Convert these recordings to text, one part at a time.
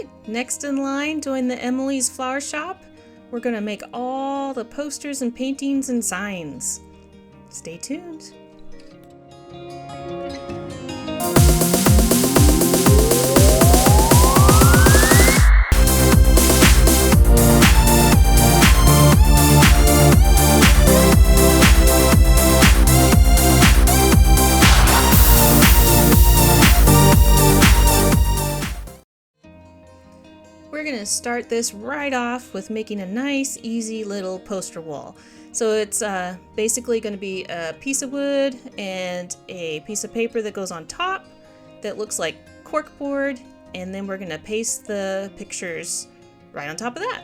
right, next in line doing the Emily's Flower Shop, we're gonna make all the posters and paintings and signs. Stay tuned. We're going to start this right off with making a nice, easy little poster wall. So it's basically going to be a piece of wood and a piece of paper that goes on top that looks like corkboard, and then we're going to paste the pictures right on top of that.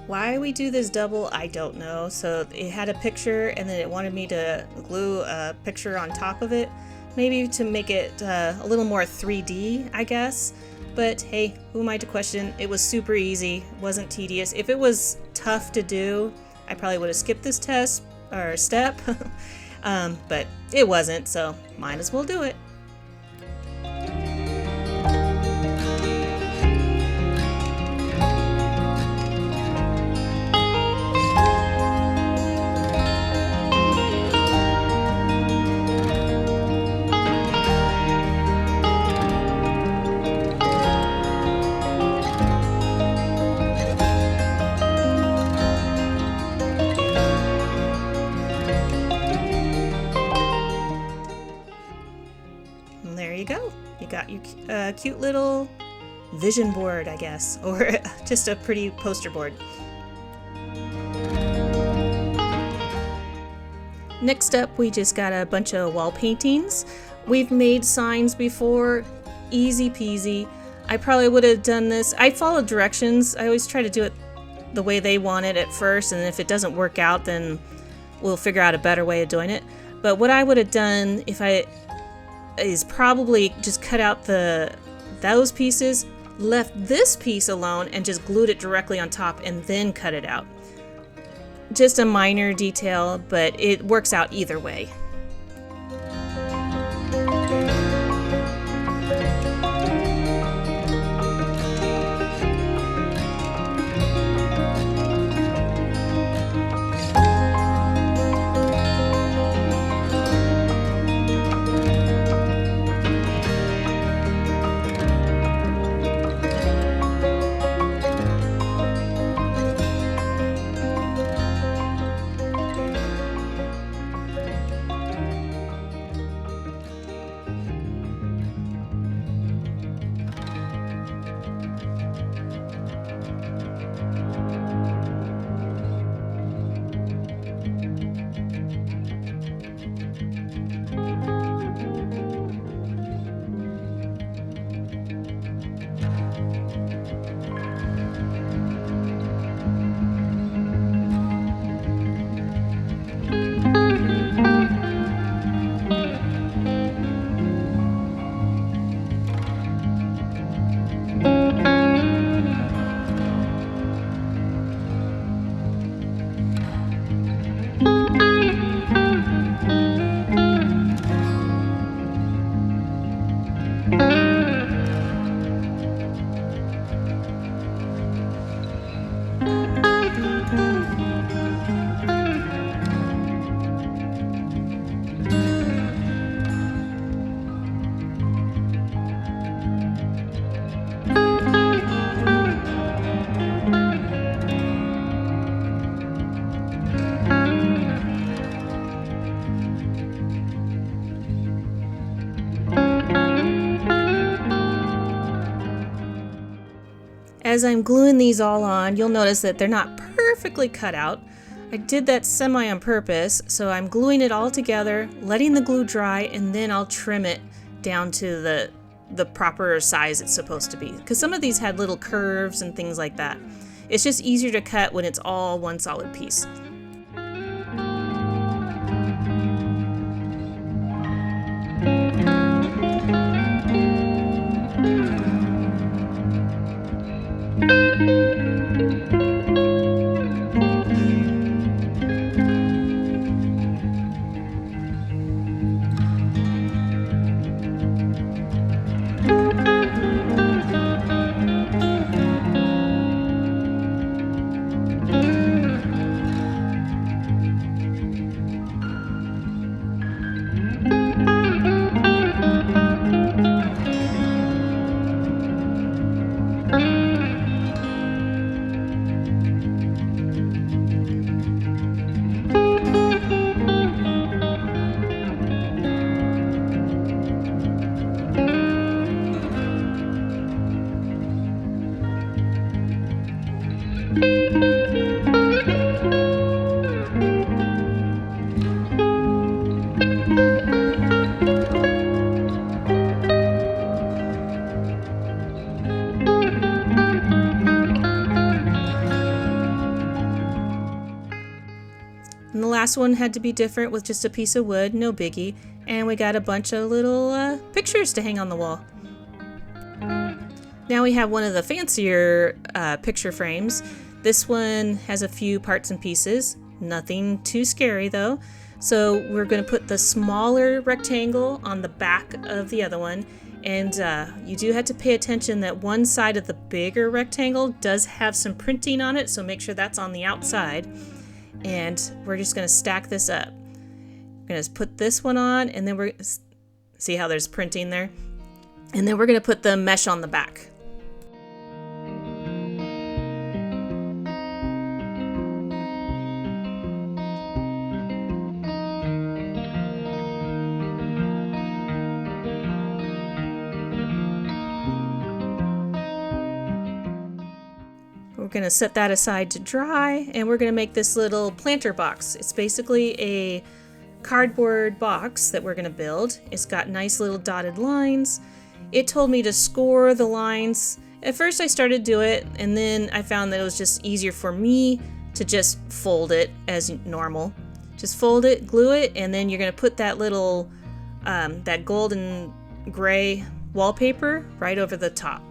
Why we do this double, I don't know. So it had a picture and then it wanted me to glue a picture on top of it, maybe to make it a little more 3D, I guess. But hey, who am I to question? It was super easy, wasn't tedious. If it was tough to do, I probably would have skipped this test or step, but it wasn't, so might as well do it. There you go. You got your cute little vision board, I guess, or just a pretty poster board. Next up, we just got a bunch of wall paintings. We've made signs before, easy peasy. I probably would have done this. I followed directions. I always try to do it the way they want it at first, and if it doesn't work out, then we'll figure out a better way of doing it. But what I would have done is probably just cut out those pieces, left this piece alone, and just glued it directly on top and then cut it out. Just a minor detail, but it works out either way. As I'm gluing these all on, you'll notice that they're not perfectly cut out. I did that semi on purpose, so I'm gluing it all together, letting the glue dry, and then I'll trim it down to the proper size it's supposed to be. Because some of these had little curves and things like that. It's just easier to cut when it's all one solid piece. And the last one had to be different with just a piece of wood, no biggie. And we got a bunch of little pictures to hang on the wall. Now we have one of the fancier picture frames. This one has a few parts and pieces, nothing too scary though. So we're going to put the smaller rectangle on the back of the other one. And you do have to pay attention that one side of the bigger rectangle does have some printing on it, so make sure that's on the outside. And we're just going to stack this up. We're going to put this one on, and then we're see how there's printing there. And then we're going to put the mesh on the back. We're going to set that aside to dry, and we're going to make this little planter box. It's basically a cardboard box that we're going to build. It's got nice little dotted lines. It told me to score the lines. At first I started to do it, and then I found that it was just easier for me to just fold it as normal. Just fold it, glue it, and then you're going to put that little that golden gray wallpaper right over the top.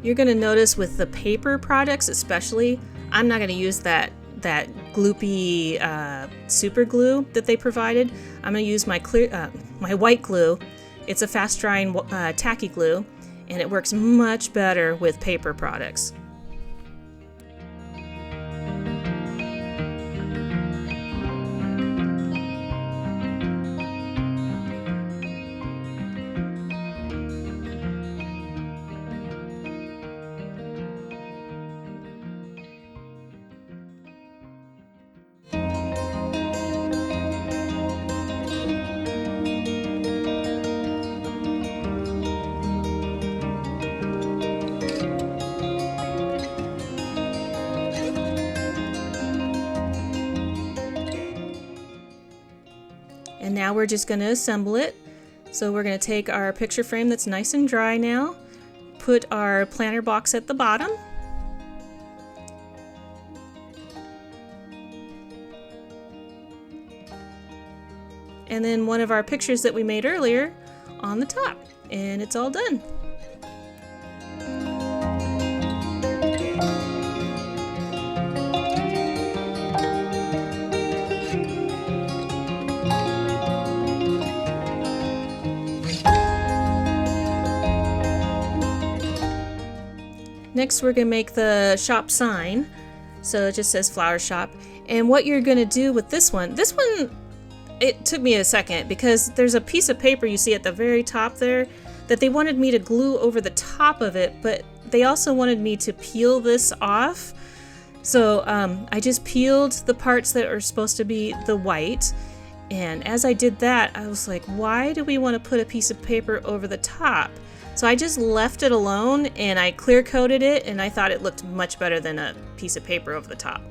You're going to notice with the paper products especially, I'm not going to use that gloopy super glue that they provided. I'm going to use my white glue. It's a fast drying tacky glue, and it works much better with paper products. And now we're just going to assemble it. So we're going to take our picture frame that's nice and dry now, put our planter box at the bottom, and then one of our pictures that we made earlier on the top, and it's all done. Next we're going to make the shop sign. So it just says flower shop. And what you're going to do with this one, it took me a second because there's a piece of paper you see at the very top there that they wanted me to glue over the top of it, but they also wanted me to peel this off. So I just peeled the parts that are supposed to be the white. And as I did that, I was like, why do we want to put a piece of paper over the top? So I just left it alone and I clear coated it, and I thought it looked much better than a piece of paper over the top.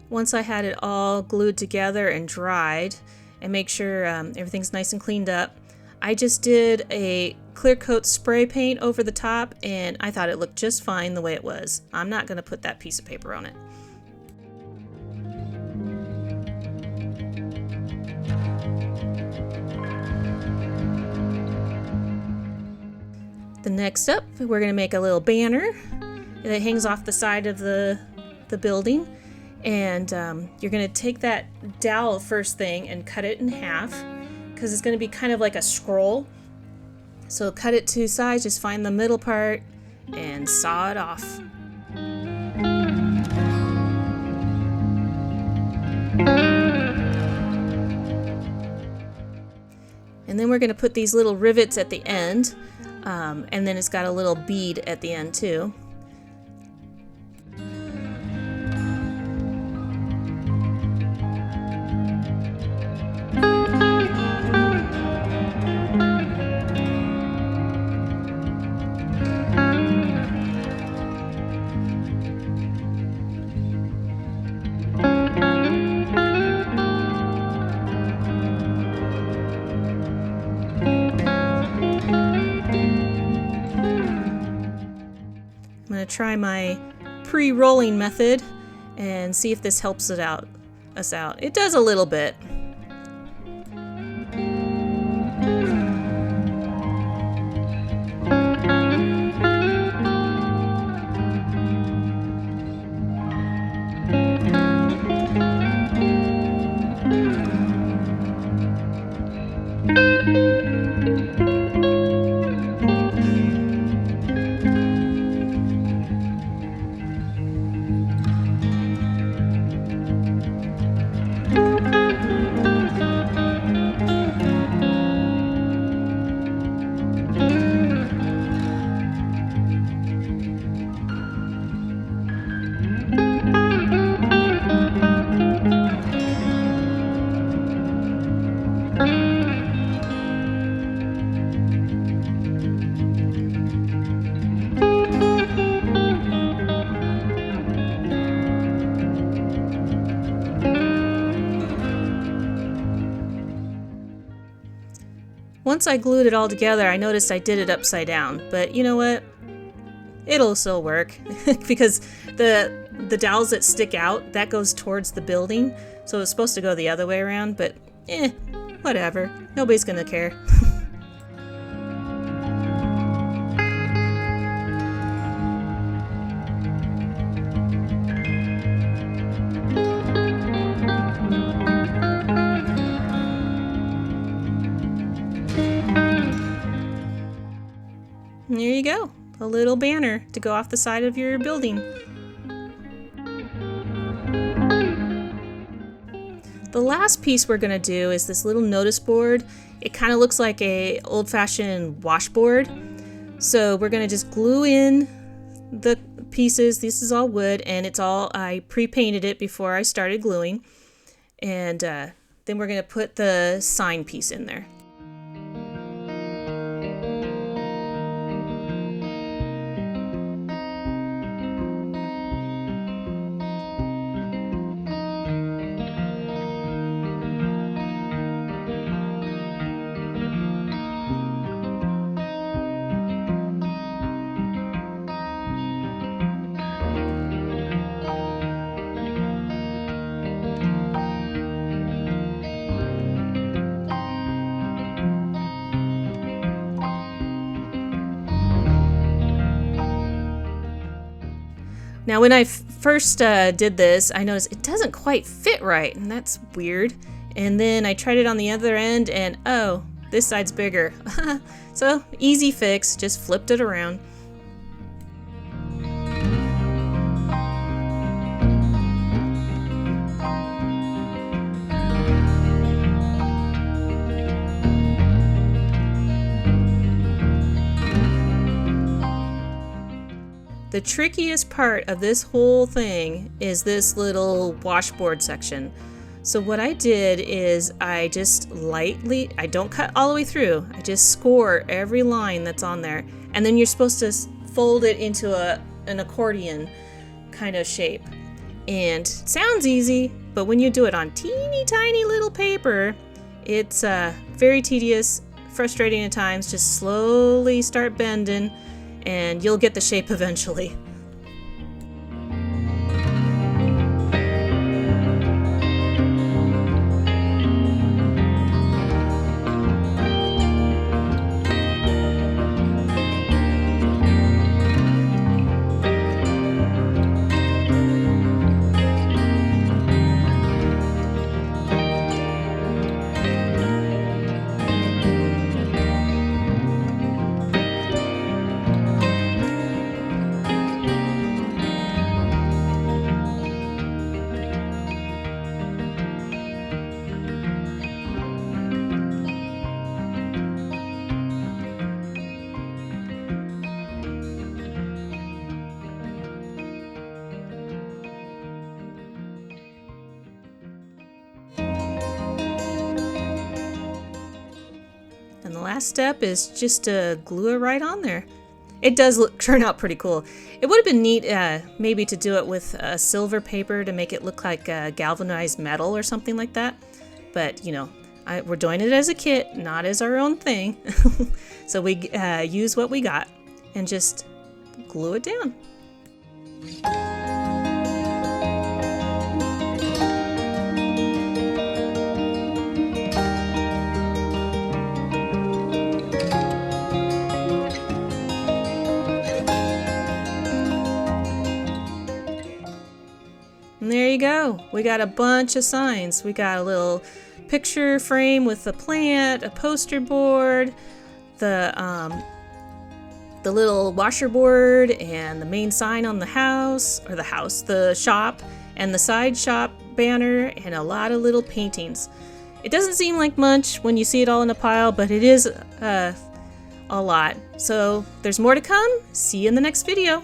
Once I had it all glued together and dried, and make sure everything's nice and cleaned up, I just did a clear coat spray paint over the top, and I thought it looked just fine the way it was. I'm not going to put that piece of paper on it. The next up, we're going to make a little banner that hangs off the side of the building. And you're going to take that dowel first thing and cut it in half, because it's going to be kind of like a scroll. So cut it two sides, just find the middle part and saw it off. And then we're going to put these little rivets at the end, and then it's got a little bead at the end too. I'm going to try my pre-rolling method and see if this helps us out. It does a little bit. once I glued it all together, I noticed I did it upside down, but you know what? It'll still work because the dowels that stick out, that goes towards the building, so it's supposed to go the other way around, but whatever. Nobody's gonna care. And there you go, a little banner to go off the side of your building. The last piece we're gonna do is this little notice board. It kind of looks like a old-fashioned washboard. So we're gonna just glue in the pieces. This is all wood, and it's all, I pre-painted it before I started gluing. And then we're gonna put the sign piece in there. Now when I first did this, I noticed it doesn't quite fit right, and that's weird. And then I tried it on the other end, and oh, this side's bigger. So easy fix, just flipped it around. The trickiest part of this whole thing is this little washboard section. So what I did is I just lightly, I don't cut all the way through, I just score every line that's on there. And then you're supposed to fold it into an accordion kind of shape. And it sounds easy, but when you do it on teeny tiny little paper, it's very tedious, frustrating at times. Just slowly start bending, and you'll get the shape eventually. And the last step is just to glue it right on there. It does turn out pretty cool. It would have been neat maybe to do it with silver paper to make it look like galvanized metal or something like that. But, you know, we're doing it as a kit, not as our own thing. So we use what we got and just glue it down. And there you go. We got a bunch of signs. We got a little picture frame with a plant, a poster board, the little washer board, and the main sign on the house, or the shop, and the side shop banner, and a lot of little paintings. It doesn't seem like much when you see it all in a pile, but it is a lot. So there's more to come. See you in the next video.